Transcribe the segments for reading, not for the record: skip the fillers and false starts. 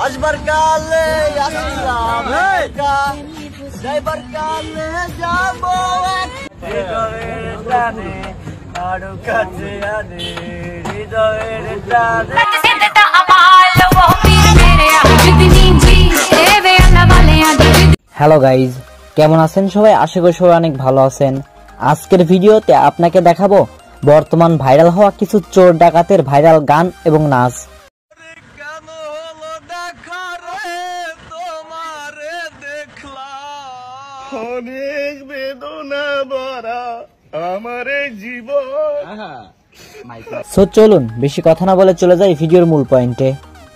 আসবার কালে আসলাম যাইবার কালে যাবো হৃদয়ের টানে আরো কাছে আনে হৃদয়ের টানে। হ্যালো গাইজ, কেমন আছেন সবাই? আশা করি সবাই অনেক ভালো আছেন। আজকের ভিডিওতে আপনাকে দেখাবো বর্তমান ভাইরাল হওয়া কিছু চোর ডাকাতের ভাইরাল গান এবং নাচ। অনেক বেদনা ভরা আমার জীবন। সো চলুন বেশি কথা না বলে চলে যাই ভিডিওর মূল পয়েন্টে।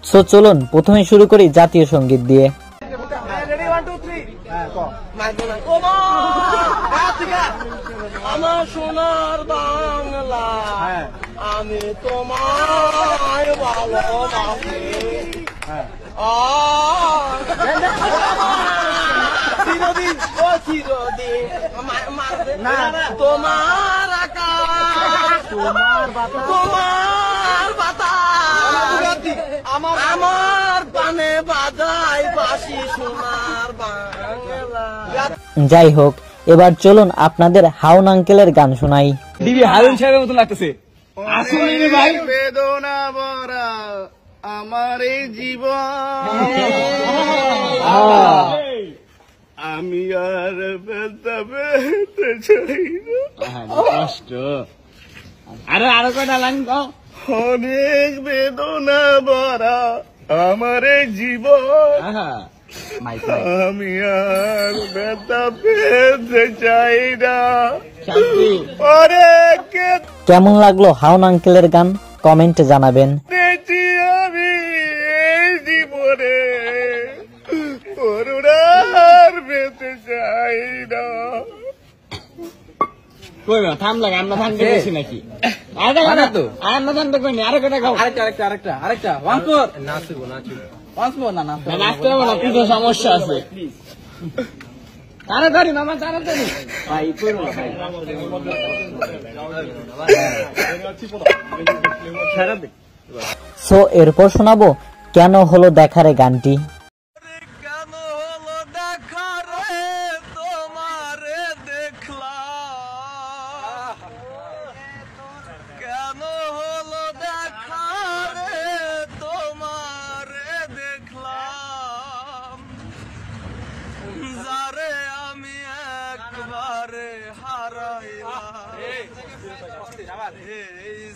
সো চলুন প্রথমে শুরু করি জাতীয় সঙ্গীত দিয়ে। আমার সোনার বাংলা আমি তোমায় ভালোবাসি চিরদিন ও চিরদিন তোমার আকাশ তোমার বাতাস আমার পানে বাজায় বাঁশি সোনার বাংলা। যাই হোক, এবার চলুন আপনাদের হাউন আঙ্কেলের গান শোনাই। দিবি হারুন সাহেবের মতো লাগতেছে। আসলে ভাই বেদনা ভরা আমার এই জীবন আমি আর ব্যথা পেতে চাই না। কষ্ট আরো কটা লাইন গাও। অনেক বেদনা ভরা আমার এই জীবন আমি আর ব্যথা পেতে চাই না। কেমন লাগলো হাউন আঙ্কেলের গান কমেন্টে জানাবেন। আমি এই জীবনে করুণার পেতে চাই না। কই না থামলা গান না থামতে বেশি নাকি? আরেকটা গান তো আর না থামতে কই না, আরো কটা গাও। আরেকটা ওয়ান ফোর নাচবো ওয়ান্স মোর না নাচতে হবে না, কিছু সমস্যা আছে। তাড়াতাড়ি মামা তাড়াতাড়ি ভাই করো ভাই সো এরপর শোনাবো কেন হলো দেখারে গানটি।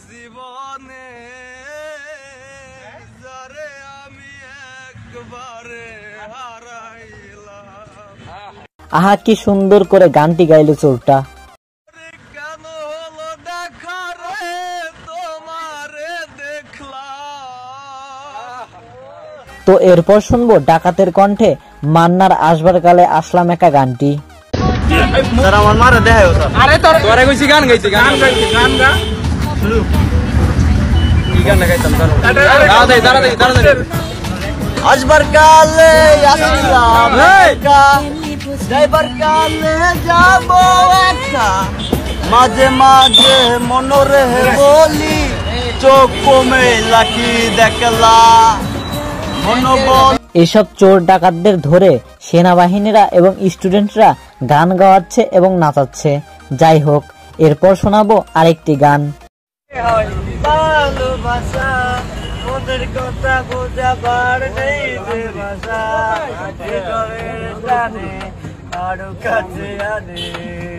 জীবনে যারে আমি একবারে হারাইলাম। আহা কি সুন্দর করে গানটি গাইলো চোরটা। কেন হলো দেখা রে তোমারে দেখলাম। তো এরপর শুনবো ডাকাতের কণ্ঠে মান্নার আসবার কালে আসলাম একা গানটি। আমার মারা দেখায় আরে তোরে কইছি গান গাইছি গান গা শুরু কি গান গাইতাম দাঁড়া আসবার কালে আসলাম যাইবার কালে যাবো একা মাঝে মাঝে মনরে বলি চোখ কমে লাকি দেখলা মনোবল। এসব চোর ডাকাতদের ধরে সেনাবাহিনীরা এবং স্টুডেন্টরা গান গাওয়াচ্ছে এবং নাচাচ্ছে। যাই হোক, এরপর শোনাবো আরেকটি গান। ভালোবাসা ওদের কথা বোঝাবার নেই যে ভাষা হৃদয়ের টানে আরো কাছে আনে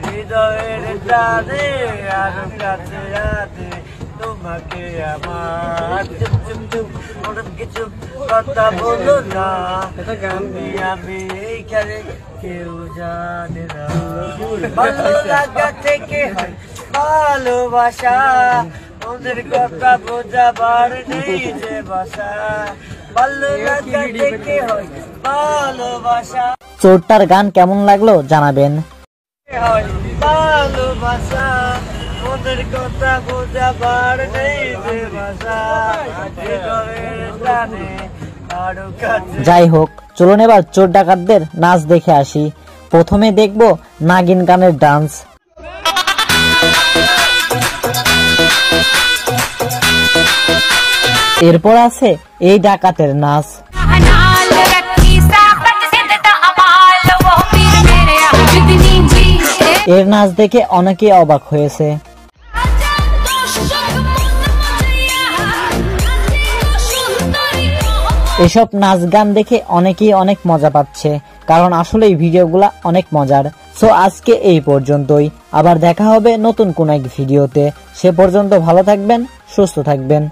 হৃদয়ের টানে আরো কাছে আনে তোমাকে আমার চুপ চুপ চুপ ওরম কিছু কথা বলো না আমি এইখানে কেউ জানে না। ভালো লাগা থেকে হয় ভালোবাসা ওদের কথা বোঝাবার নেই যে ভাষা ভালো লাগা থেকে হয় ভালোবাসা। চোরটার গান কেমন লাগলো জানাবেন। ভালোবাসা ওদের কথা বোঝাবার নেই যে ভাষা হৃদয়ের টানে আরো কাছে। যাই হোক, চলুন এবার চোর ডাকাতদের নাচ দেখে আসি। প্রথমে দেখবো নাগিন গানের ডান্স। এরপর আছে এই ডাকাতের নাচ। এর নাচ দেখে অনেকেই অবাক হয়েছে। এসব নাচ গান দেখে অনেকেই অনেক মজা পাচ্ছে, কারণ আসলে এই ভিডিওগুলা অনেক মজার। সো আজকে এই পর্যন্তই, আবার দেখা হবে নতুন কোন এক ভিডিওতে। সে পর্যন্ত ভালো থাকবেন, সুস্থ থাকবেন।